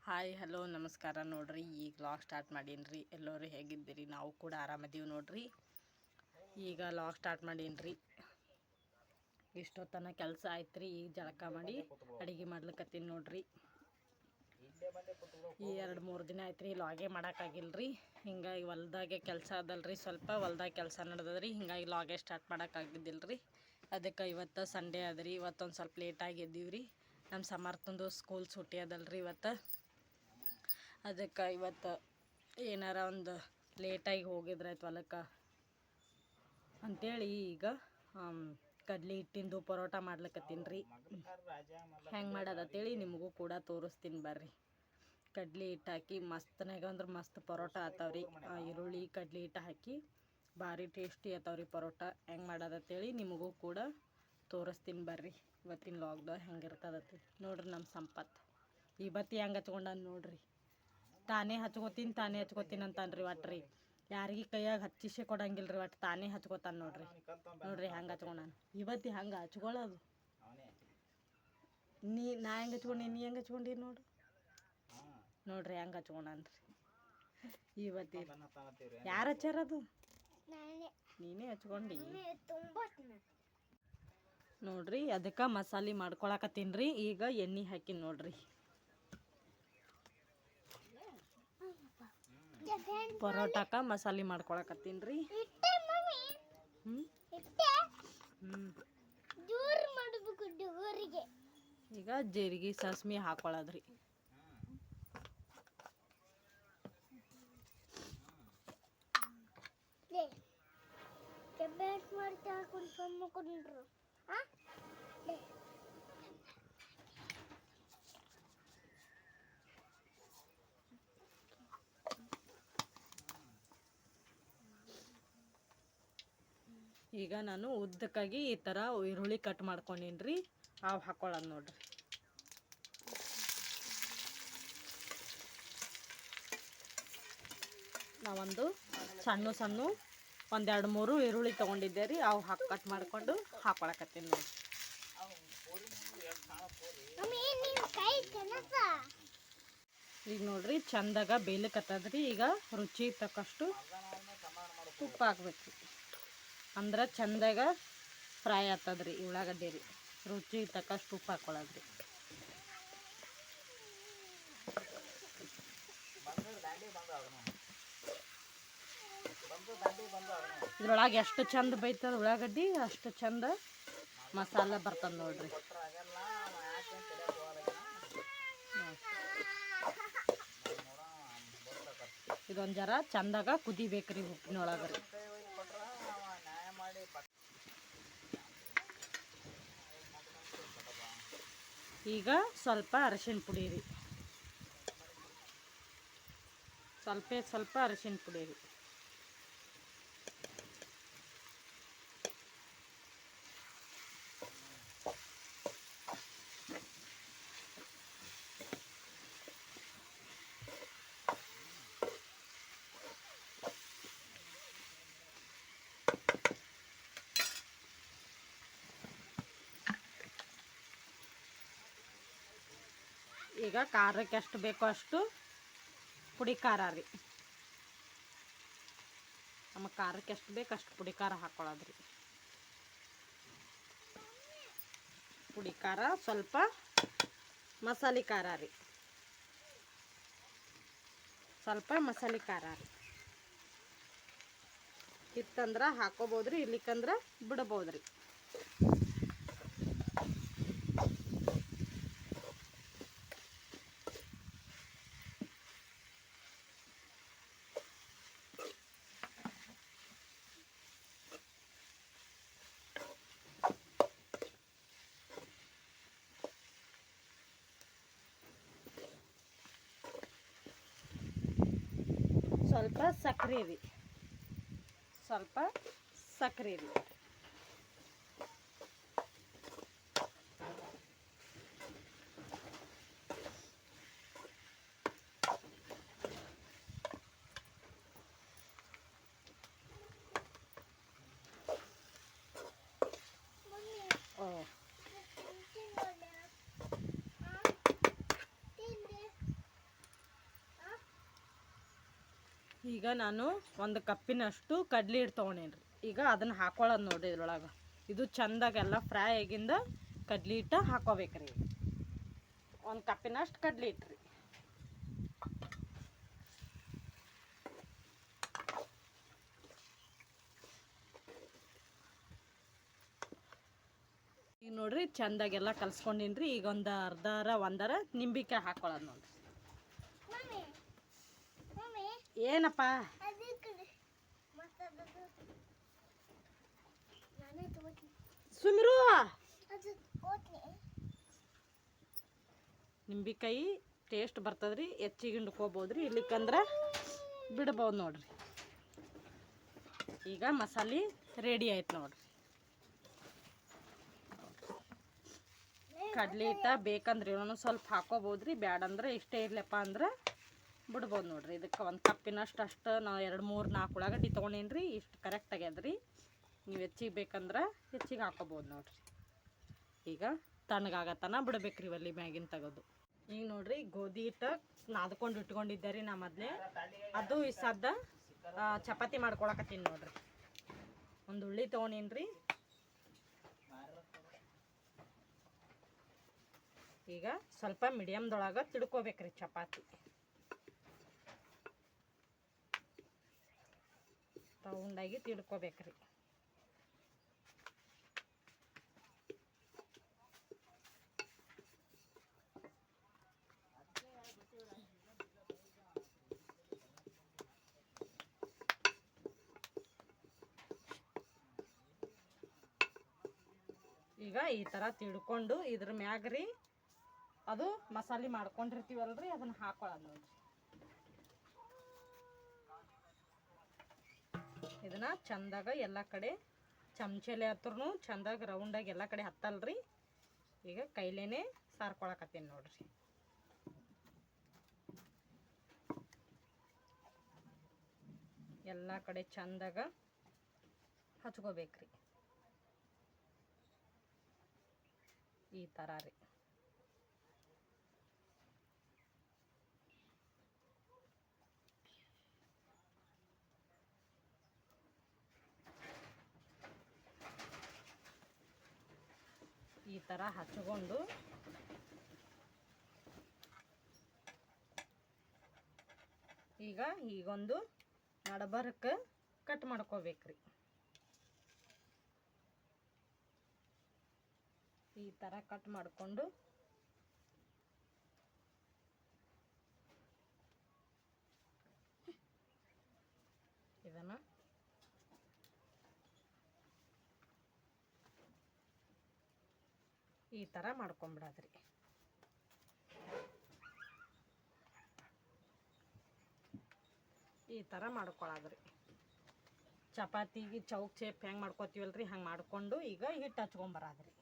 Hi hello ನಮಸ್ಕಾರ. ನೋಡ್ರಿ ಈಗ ಲಾಗ್ ಸ್ಟಾರ್ಟ್ ಮಾಡೀನಿ. ಎಲ್ಲರೂ ಹೇಗಿದ್ದೀರಿ? ನಾವು ಕೂಡ ಆರಾಮದೀವಿ ನೋಡ್ರಿ. ಈಗ ಲಾಗ್ ಸ್ಟಾರ್ಟ್ ಮಾಡೀನಿ. ಇಷ್ಟೊತ್ತನ ಕೆಲಸ ಆಯ್ತು ರೀ. ಈಗ ಜಳಕ ಮಾಡಿ ಅಡುಗೆ ಮಾಡ್ಲಿಕ್ಕತ್ತೀನಿ ನೋಡ್ರಿ. ಈ 2-3 ದಿನ ಆಯ್ತು ರೀ ಲಾಗೇ ಮಾಡೋಕ್ಕಾಗಿಲ್ಲ. ಹಿಂಗಾಗಿ ಹೊಲ್ದಾಗೆ ಕೆಲಸ ಅದಲ್ರಿ, ಸ್ವಲ್ಪ ಹೊಲ್ದಾಗ ಕೆಲಸ ನಡೆದದ್ರಿ. ಹಿಂಗಾಗಿ ಲಾಗೇ ಸ್ಟಾರ್ಟ್ ಮಾಡೋಕ್ಕಾಗಿದ್ದಿಲ್ಲ ರೀ. ಅದಕ್ಕೆ ಇವತ್ತು ಸಂಡೇ ಅದ್ರಿ. ಇವತ್ತೊಂದು ಸ್ವಲ್ಪ ಲೇಟಾಗಿ ಎದ್ದೀವ್ರಿ. ನಮ್ಮ ಸಮರ್ಥಂದು ಸ್ಕೂಲ್ ಸೂಟಿ ಅದಲ್ರಿ ಇವತ್ತು. ಅದಕ್ಕೆ ಇವತ್ತು ಏನಾರ ಒಂದು ಲೇಟಾಗಿ ಹೋಗಿದ್ರಾಯ್ತು ಹೊಲಕ್ಕೆ ಅಂಥೇಳಿ ಈಗ ಕಡ್ಲಿ ಹಿಟ್ಟಿಂದು ಪರೋಟ ಮಾಡ್ಲಿಕ್ಕತ್ತೀನಿ ರೀ. ಹೆಂಗೆ ಮಾಡೋದಂತೇಳಿ ನಿಮಗೂ ಕೂಡ ತೋರಿಸ್ತೀನಿ ಬರ್ರಿ. ಕಡ್ಲಿ ಹಿಟ್ಟು ಹಾಕಿ ಮಸ್ತನಾಗ ಅಂದ್ರೆ ಮಸ್ತ್ ಪರೋಟ ಆತಾವ್ರಿ. ಈರುಳ್ಳಿ ಕಡ್ಲಿ ಹಿಟ್ಟು ಹಾಕಿ ಭಾರಿ ಟೇಸ್ಟಿ ಆತಾವ್ರಿ ಪರೋಟ. ಹೆಂಗೆ ಮಾಡೋದಂತೇಳಿ ನಿಮಗೂ ಕೂಡ ತೋರಿಸ್ತೀನಿ ಬರ್ರಿ. ಇವತ್ತಿನ ಲಾಗ್ದಾಗ ಹೆಂಗಿರ್ತದತ್ತಿ ನೋಡ್ರಿ. ನಮ್ಮ ಸಂಪತ್ ಈ ಬತ್ತಿ ಹೆಂಗೆ ಹಚ್ಕೊಂಡಾನ ನೋಡ್ರಿ. ತಾನೇ ಹಚ್ಕೋತೀನಿ ಅಂತಾನ್ರಿ. ಒಟ್ರಿ ಯಾರಿಗೆ ಕೈಯಾಗ ಹಚ್ಚಿಸೆ ಕೊಡಂಗಿಲ್ಲ ರೀ. ಒಟ್ಟು ತಾನೇ ಹಚ್ಕೋತಾನೆ ನೋಡ್ರಿ. ನೋಡ್ರಿ ಹೆಂಗೆ ಹಚ್ಕೊಂಡಾನ. ಇವತ್ತಿ ಹಂಗೆ ಹಚ್ಕೊಳ್ಳೋದು. ನಾ ಹೆಂಗೆ ಹಚ್ಕೊಂಡಿ, ನೀ ಹೆಂಗೆ ಹಚ್ಕೊಂಡಿ ನೋಡ್ರಿ ಹೆಂಗೆ ಹಚ್ಕೊಂಡಾನ್ರಿ ಇವತ್ತಿ. ಯಾರು ಹಚ್ಚಾರದು? ನೀನೇ ಹಚ್ಕೊಂಡಿ ನೋಡ್ರಿ. ಅದಕ್ಕೆ ಮಸಾಲೆ ಮಾಡ್ಕೊಳಕತ್ತೀನಿ ರೀ. ಈಗ ಎಣ್ಣೆ ಹಾಕಿ ನೋಡ್ರಿ. ಪರೋಟಕ್ಕೆ ಮಸಾಲೆ ಮಾಡ್ಕೊಳಕತ್ತೀನಿ ರೀ. ಈಗ ಜೀರಿಗೆ ಸಾಸ್ಮಿ ಹಾಕೊಳ್ಳೋದ್ರಿ. ಈಗ ನಾನು ಉದ್ದಕ್ಕಾಗಿ ಈ ಥರ ಈರುಳ್ಳಿ ಕಟ್ ಮಾಡ್ಕೊಂಡೀನಿ ರೀ. ಅವು ಹಾಕೊಳ್ಳೋದು ನೋಡ್ರಿ. ನಾವೊಂದು ಸಣ್ಣ 1-2-3 ಈರುಳ್ಳಿ ತೊಗೊಂಡಿದ್ದೆ ರೀ. ಅವು ಕಟ್ ಮಾಡಿಕೊಂಡು ಹಾಕೊಳಕತ್ತೀನಿ ನೋಡ್ರಿ. ಈಗ ನೋಡ್ರಿ ಚಂದಾಗ ಬೇಯ್ಲಿಕ್ಕತ್ತದ್ರಿ. ಈಗ ರುಚಿ ತಕ್ಕಷ್ಟು ಉಪ್ಪು ಹಾಕ್ಬೇಕು. ಅಂದ್ರೆ ಚಂದಾಗ ಫ್ರೈ ಆಗ್ತದ್ರಿ ಉಳ್ಳಾಗಡ್ಡಿ ರೀ. ರುಚಿ ತಕ್ಕಷ್ಟು ಉಪ್ಪು ಹಾಕೊಳ್ಳೋದ್ರಿ. ಇದ್ರೊಳಗೆ ಎಷ್ಟು ಚಂದ ಬೈತದ ಉಳ್ಳಾಗಡ್ಡಿ ಅಷ್ಟು ಚಂದ ಮಸಾಲೆ ಬರ್ತದೆ ನೋಡ್ರಿ. ಇದೊಂದು ಜರ ಚಂದಾಗ ಕುದಿಬೇಕ್ರಿ ಉಪ್ಪಿನೊಳಗೆ ರೀ. ಈಗ ಸ್ವಲ್ಪ ಅರಿಶಿಣ ಪುಡಿ ರೀ. ಸ್ವಲ್ಪ ಅರಿಶಿಣ ಪುಡಿ ರೀ. ಈಗ ಖಾರಕ್ಕೆ ಎಷ್ಟು ಬೇಕೋ ಅಷ್ಟು ಪುಡಿ ಖಾರ ರೀ. ನಮಗೆ ಖಾರಕ್ಕೆ ಎಷ್ಟು ಬೇಕು ಅಷ್ಟು ಪುಡಿ ಖಾರ ಹಾಕ್ಕೊಳ್ಳೋದ್ರಿ. ಪುಡಿ ಖಾರ ಸ್ವಲ್ಪ ಮಸಾಲೆ ಖಾರ ರೀ. ಸ್ವಲ್ಪ ಮಸಾಲೆ ಖಾರ ರೀ. ಇತ್ತಂದ್ರೆ ಹಾಕೋಬೋದ್ರಿ, ಇರ್ಲಿಕ್ಕಂದ್ರೆ ಬಿಡಬೋದ್ರಿ. ಸ್ವಲ್ಪ ಸಕ್ಕರೆ ರೀ. ಈಗ ನಾನು ಒಂದು ಕಪ್ಪಿನಷ್ಟು ಕಡ್ಲಿ ಹಿಟ್ಟು ತೊಗೊಂಡೇನ್ರಿ. ಈಗ ಅದನ್ನು ಹಾಕೊಳ್ಳೋದು ನೋಡಿರಿ ಇದ್ರೊಳಗೆ. ಇದು ಚೆಂದಾಗೆಲ್ಲ ಫ್ರೈ ಆಗಿಂದ ಕಡ್ಲಿ ಹಿಟ್ಟು ಹಾಕೋಬೇಕ್ರಿ. ಒಂದು ಕಪ್ಪಿನಷ್ಟು ಕಡ್ಲಿ ಹಿಟ್ಟು ರೀ. ಈಗ ನೋಡ್ರಿ ಚೆಂದಾಗೆಲ್ಲ ಕಲ್ಸ್ಕೊಂಡಿನ್ರಿ. ಈಗ ಒಂದು ಒಂದರ ನಿಂಬಿಕಾಯಿ ಹಾಕೊಳ್ಳೋದು ನೋಡ್ರಿ. ಏನಪ್ಪ ಸುಮ್ರು ನಿಂಬಿಕಾಯಿ ಟೇಸ್ಟ್ ಬರ್ತದ್ರಿ. ಹೆಚ್ಚಿಗೆ ಹಿಂಡ್ಕೋಬೋದ್ರಿ, ಇಲ್ಲಿಕ್ಕಂದ್ರೆ ಬಿಡ್ಬೋದು ನೋಡ್ರಿ. ಈಗ ಮಸಾಲೆ ರೆಡಿ ಆಯ್ತು ನೋಡ್ರಿ. ಕಡ್ಲಿ ಹಿಟ್ಟ ಬೇಕಂದ್ರೆ ಇನ್ನೊಂದು ಸ್ವಲ್ಪ ಹಾಕೋಬೋದ್ರಿ, ಬ್ಯಾಡಂದ್ರೆ ಇಷ್ಟೇ ಇರ್ಲಪ್ಪ ಅಂದ್ರೆ ಬಿಡ್ಬೋದು ನೋಡ್ರಿ. ಇದಕ್ಕೆ ಒಂದು ಕಪ್ಪಿನಷ್ಟು ಅಷ್ಟು ನಾವು 2 3 4 ಉಳ್ಳಾಗಡ್ಡಿ ತೊಗೊಂಡೇನ್ರಿ. ಇಷ್ಟು ಕರೆಕ್ಟ್ ಆಗ್ಯದ್ರಿ. ನೀವು ಹೆಚ್ಚಿಗೆ ಬೇಕಂದ್ರೆ ಹೆಚ್ಚಿಗೆ ಹಾಕೋಬೋದು ನೋಡ್ರಿ. ಈಗ ತಣ್ಣಗಾಗತನ ಬಿಡ್ಬೇಕ್ರಿ ಒಲೆ ಮ್ಯಾಗಿನ ತೆಗೆದು. ಈಗ ನೋಡ್ರಿ ಗೋಧಿ ಹಿಟ್ಟು ನಾದ್ಕೊಂಡು ಇಟ್ಕೊಂಡಿದ್ದೆ ರೀ ನಾ ಮೊದಲೇ. ಅದು ಈ ಸದ್ದ ಚಪಾತಿ ಮಾಡ್ಕೊಳಕತ್ತೀನಿ ನೋಡ್ರಿ. ಒಂದು ಉಳ್ಳಿ ತೊಗೊಂಡೇನ್ರಿ. ಈಗ ಸ್ವಲ್ಪ ಮೀಡಿಯಮ್ದೊಳಗೆ ತಿಡ್ಕೋಬೇಕ್ರಿ ಚಪಾತಿ. ರೌಂಡಾಗಿ ತಿಡ್ಕೋಬೇಕ್ರಿ. ಈಗ ಈ ಥರ ತಿಡ್ಕೊಂಡು ಇದ್ರ ಮ್ಯಾಗ್ರಿ ಅದು ಮಸಾಲೆ ಮಾಡ್ಕೊಂಡಿರ್ತೀವಲ್ರಿ ಅದನ್ನು ಹಾಕೊಳ್ಳೋದು ನೋಡ್ರಿ. ಇದನ್ನ ಚಂದಾಗ ಎಲ್ಲ ಕಡೆ ಚಮಚಲೆ ಹತ್ರನು ಚಂದಾಗ ರೌಂಡಾಗಿ ಎಲ್ಲ ಕಡೆ ಹತ್ತಲ್ರಿ. ಈಗ ಕೈಲೇನೆ ಸಾರ್ಕೊಳಕತ್ತೀನಿ ನೋಡ್ರಿ. ಎಲ್ಲ ಕಡೆ ಚಂದಾಗ ಹಚ್ಕೋಬೇಕ್ರಿ. ಈ ಥರ ರೀ. ಈ ಥರ ಹಚ್ಕೊಂಡು ಈಗೊಂದು ನಡಬರ್ಕ ಕಟ್ ಮಾಡ್ಕೋಬೇಕ್ರಿ. ಈ ಥರ ಕಟ್ ಮಾಡಿಕೊಂಡು ಇದನ್ನು ಈ ಥರ ಮಾಡ್ಕೊಂಬಿಡೋದ್ರಿ. ಈ ಥರ ಮಾಡ್ಕೊಳ್ಳೋದ್ರಿ. ಚಪಾತಿಗೆ ಚೌಕ್ ಶೇಪ್ ಹೆಂಗೆ ಮಾಡ್ಕೋತೀವಲ್ರಿ ಹಂಗೆ ಮಾಡ್ಕೊಂಡು ಈಗ ಹಿಟ್ಟು ಹಚ್ಕೊಂಬರೋದ್ರಿ.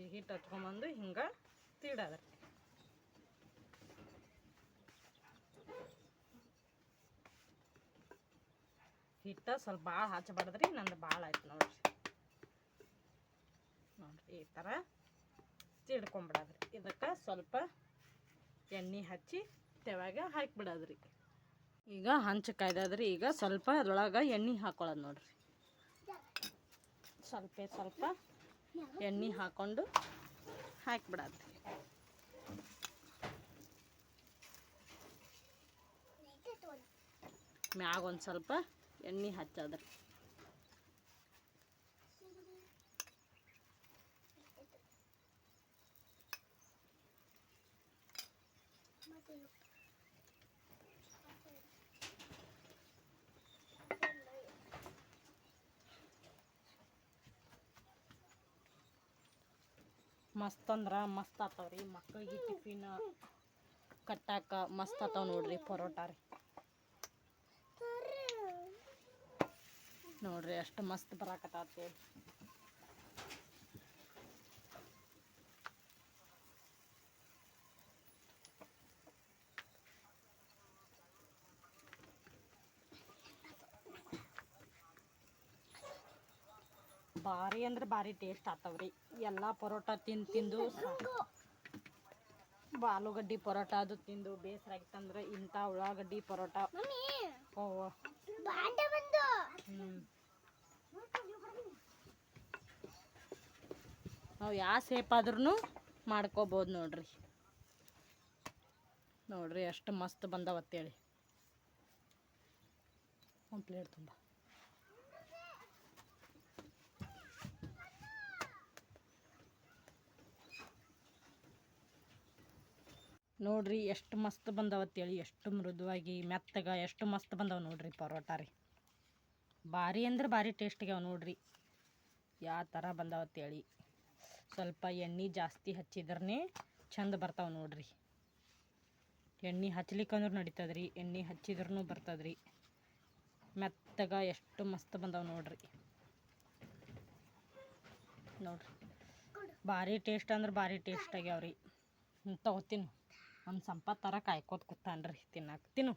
ಈಗ ಹಿಟ್ಟು ಹಚ್ಕೊಂಬಂದು ಹಿಂಗೆ ತೀಡೋದ್ರಿ. ಹಿಟ್ಟು ಸ್ವಲ್ಪ ಭಾಳ ಹಚ್ಚಬಾರ್ದ್ರಿ, ನಂದು ಭಾಳ ಆಯ್ತು ನೋಡ್ರಿ. ನೋಡ್ರಿ ಈ ಥರ ತೀಡ್ಕೊಂಬಿಡೋದ್ರಿ. ಇದಕ್ಕೆ ಸ್ವಲ್ಪ ಎಣ್ಣೆ ಹಚ್ಚಿ ತೆವ್ಯಾಗ ಹಾಕಿಬಿಡೋದ್ರಿ. ಈಗ ಹಂಚು ಕಾಯ್ದದ್ರಿ. ಈಗ ಸ್ವಲ್ಪ ಅದ್ರೊಳಗೆ ಎಣ್ಣೆ ಹಾಕೊಳ್ಳೋದು ನೋಡ್ರಿ. ಸ್ವಲ್ಪ ಎಣ್ಣೆ ಹಾಕ್ಕೊಂಡು ಹಾಕಿಬಿಡೋದ್ರಿ. ಮ್ಯಾಗ ಒಂದು ಸ್ವಲ್ಪ ಎಣ್ಣೆ ಹಚ್ಚೋದ್ರಿ. ಮಸ್ತ್ ಅಂದ್ರೆ ಮಸ್ತ್ ಆತಾವ್ರಿ. ಮಕ್ಕಳಿಗೆ ಟಿಫಿನ್ ಕಟ್ಟಾಕ ಮಸ್ತ್ ಆತಾವ ನೋಡ್ರಿ ಪರೋಟ ರೀ. ನೋಡ್ರಿ ಅಷ್ಟು ಮಸ್ತ್ ಬರಾಕತ್ತಾವ. ಭಾರಿ ಅಂದ್ರೆ ಭಾರಿ ಟೇಸ್ಟ್ ಆತಾವ್ರಿ. ಎಲ್ಲ ಪರೋಟ ತಿಂದು ಆಲೂಗಡ್ಡಿ ಪರೋಟ ಅದು ತಿಂದು ಬೇಸರ ಆಗಿತ್ತಂದ್ರೆ ಇಂಥ ಉಳ್ಳಾಗಡ್ಡಿ ಪರೋಟ ಓ ನಾವು ಯಾವ ಸೇಪ್ ಆದ್ರೂ ಮಾಡ್ಕೋಬೋದು ನೋಡ್ರಿ ಎಷ್ಟು ಮಸ್ತ್ ಬಂದವತ್ತೇಳಿ ಒಂದು ಪ್ಲೇಟ್ ತುಂಬ ನೋಡ್ರಿ ಎಷ್ಟು ಮಸ್ತ್ ಬಂದವತ್ತೇಳಿ ಎಷ್ಟು ಮೃದುವಾಗಿ ಮೆತ್ತಗ ಎಷ್ಟು ಮಸ್ತ್ ಬಂದವ ನೋಡ್ರಿ ಪರೋಟ ರೀ ಭಾರಿ ಅಂದ್ರೆ ಭಾರಿ ಟೇಸ್ಟಿಗೆ ನೋಡ್ರಿ ಯಾವ ಥರ ಬಂದವತ್ತೇಳಿ ಸ್ವಲ್ಪ ಎಣ್ಣೆ ಜಾಸ್ತಿ ಹಚ್ಚಿದ್ರೇ ಚಂದ ಬರ್ತಾವೆ ನೋಡ್ರಿ ಎಣ್ಣೆ ಹಚ್ಲಿಕ್ಕಂದ್ರೆ ನಡೀತದ್ರಿ ಎಣ್ಣೆ ಹಚ್ಚಿದ್ರೂ ಬರ್ತದ್ರಿ ಮೆತ್ತಗ ಎಷ್ಟು ಮಸ್ತ್ ಬಂದವ ನೋಡ್ರಿ ಭಾರಿ ಟೇಸ್ಟ್ ಅಂದ್ರೆ ಭಾರಿ ಟೇಸ್ಟ್ ಆಗ್ಯಾವ್ರಿ ತಗೋತೀನಿ ಒಂದು ಸಂಪತ್ತು ಥರ ಕಾಯ್ಕೋತ ಕೂತಾನ್ರಿ ತಿನ್ನಕ್ಕೆ ತಿನ್ನು